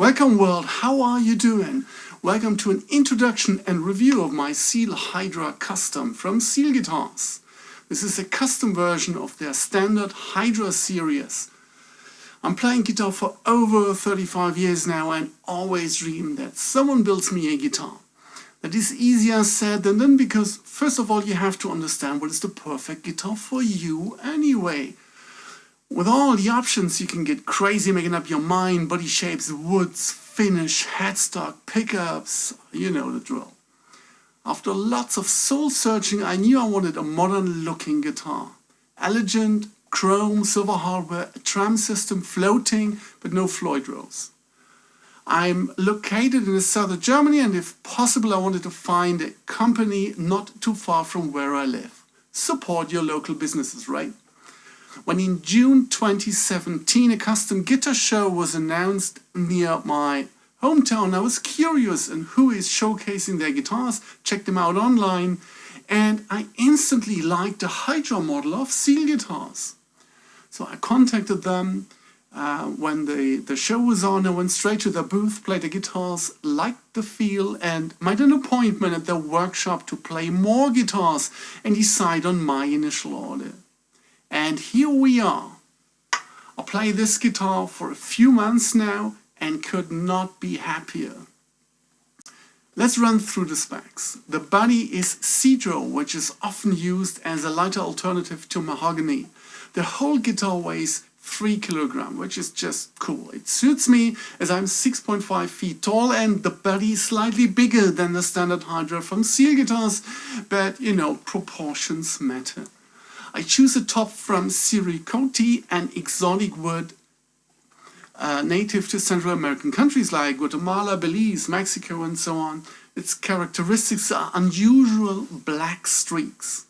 Welcome world, how are you doing? Welcome to an introduction and review of my ZEAL Hydra Custom from ZEAL Guitars. This is a custom version of their standard Hydra series. I'm playing guitar for over 35 years now and always dream that someone builds me a guitar. That is easier said than done because first of all you have to understand what is the perfect guitar for you anyway. With all the options you can get crazy making up your mind, body shapes, woods, finish, headstock, pickups, you know the drill. After lots of soul searching I knew I wanted a modern looking guitar. Elegant, chrome, silver hardware, a tram system, floating, but no Floyd Rose. I'm located in southern Germany and if possible I wanted to find a company not too far from where I live. Support your local businesses, right? When in June 2017 a custom guitar show was announced near my hometown, I was curious in who is showcasing their guitars, checked them out online, and I instantly liked the Hydra model of ZEAL guitars. So I contacted them when the show was on. I went straight to their booth, played the guitars, liked the feel, and made an appointment at their workshop to play more guitars and decide on my initial order. And here we are. I play this guitar for a few months now and could not be happier. Let's run through the specs. The body is cedro, which is often used as a lighter alternative to mahogany. The whole guitar weighs 3 kilograms, which is just cool. It suits me as I'm 6.5 feet tall and the body is slightly bigger than the standard Hydra from ZEAL guitars, but you know, proportions matter. I choose a top from Siricoti, an exotic wood native to Central American countries like Guatemala, Belize, Mexico and so on. Its characteristics are unusual black streaks.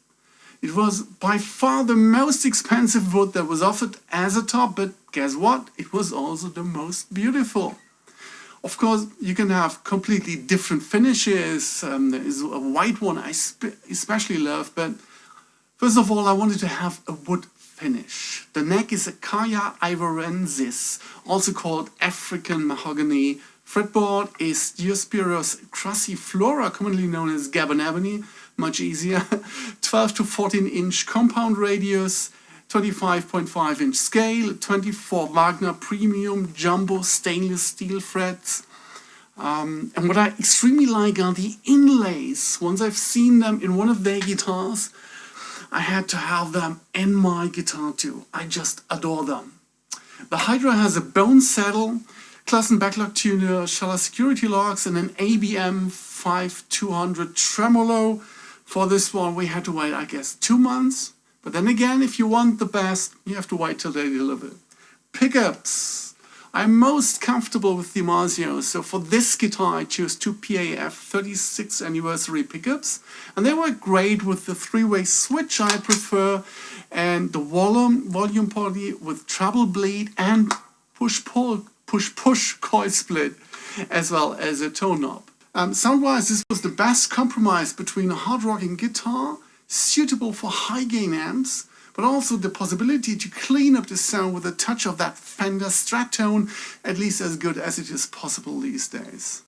It was by far the most expensive wood that was offered as a top, but guess what? It was also the most beautiful. Of course, you can have completely different finishes. There is a white one I especially love, but first of all, I wanted to have a wood finish. The neck is a Kaya ivorensis, also called African mahogany. Fretboard is Diospyros crassiflora, commonly known as Gabon ebony, much easier. 12 to 14 inch compound radius, 25.5 inch scale, 24 Wagner premium jumbo stainless steel frets. And what I extremely like are the inlays. Once I've seen them in one of their guitars, I had to have them in my guitar too. I just adore them. The Hydra has a bone saddle, Klassen backlock tuner, shutter security locks and an ABM 5200 tremolo. For this one we had to wait, I guess, 2 months. But then again, if you want the best, you have to wait till they deliver. Pickups. I'm most comfortable with the Masio, so for this guitar I chose two PAF 36th anniversary pickups, and they work great with the 3-way switch I prefer, and the volume body with treble bleed and push coil split, as well as a tone knob. Sound-wise, this was the best compromise between a hard-rocking guitar, suitable for high-gain amps, but also the possibility to clean up the sound with a touch of that Fender Strat tone, at least as good as it is possible these days.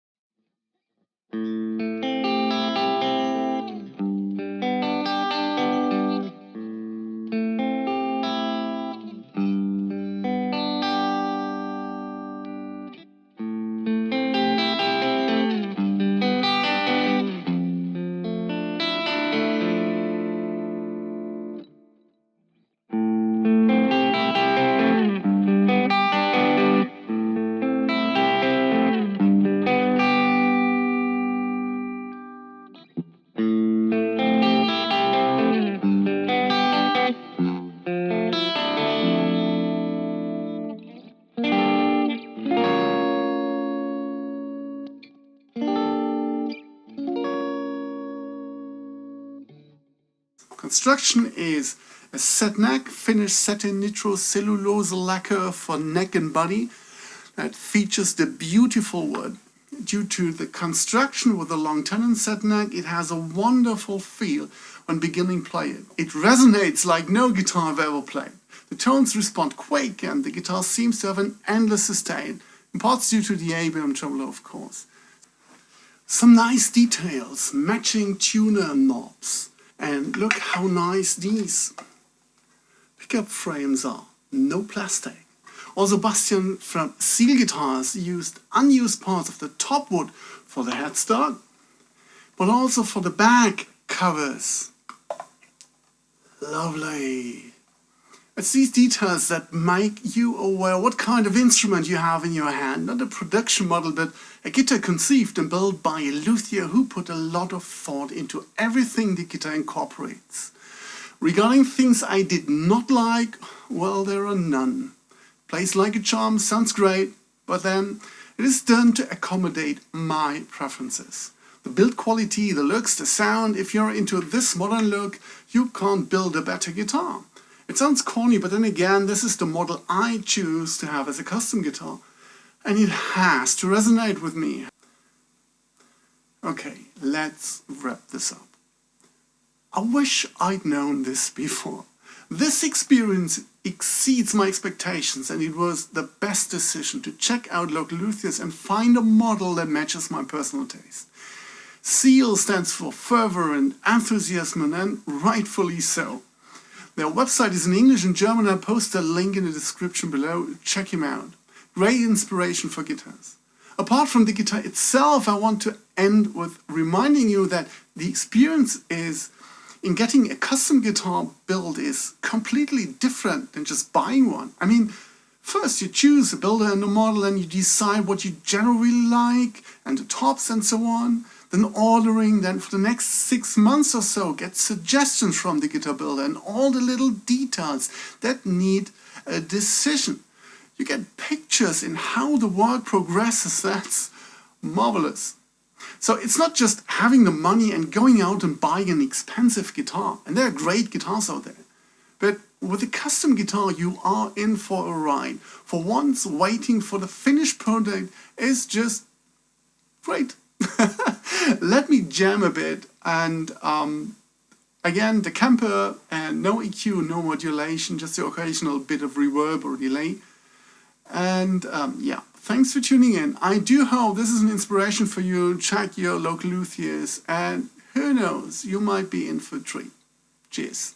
Construction is a set neck, finished satin nitrocellulose lacquer for neck and body that features the beautiful wood. Due to the construction with a long tenon set neck, it has a wonderful feel when beginning playing. It resonates like no guitar I've ever played. The tones respond quick and the guitar seems to have an endless sustain. in parts due to the ABM tremolo, of course. Some nice details, matching tuner knobs, and look how nice these pickup frames are, no plastic. Also, Bastian from ZEAL Guitars used unused parts of the top wood for the headstock, but also for the back covers. Lovely. It's these details that make you aware what kind of instrument you have in your hand, not a production model, but a guitar conceived and built by a luthier who put a lot of thought into everything the guitar incorporates. Regarding things I did not like, well, there are none. Plays like a charm, sounds great, but then it is done to accommodate my preferences. The build quality, the looks, the sound, if you're into this modern look, you can't build a better guitar. It sounds corny, but then again, this is the model I choose to have as a custom guitar, and it has to resonate with me. Okay, let's wrap this up. I wish I'd known this before. This experience exceeds my expectations, and it was the best decision to check out local luthiers and find a model that matches my personal taste. ZEAL stands for fervor and enthusiasm, and rightfully so. Their website is in English and German. I'll post a link in the description below. Check him out. Great inspiration for guitars. Apart from the guitar itself, I want to end with reminding you that the experience in getting a custom guitar built is completely different than just buying one. I mean, first you choose a builder and a model, and you decide what you generally like and the tops and so on. Then ordering, then for the next 6 months or so, get suggestions from the guitar builder and all the little details that need a decision. You get pictures in how the work progresses. That's marvelous. So it's not just having the money and going out and buying an expensive guitar, and there are great guitars out there. But with a custom guitar, you are in for a ride. For once, waiting for the finished product is just great. Let me jam a bit, and again, the Kemper and no EQ, no modulation, just the occasional bit of reverb or delay. And yeah, thanks for tuning in. I do hope this is an inspiration for you. Check your local luthiers, and who knows, you might be in for a treat. Cheers.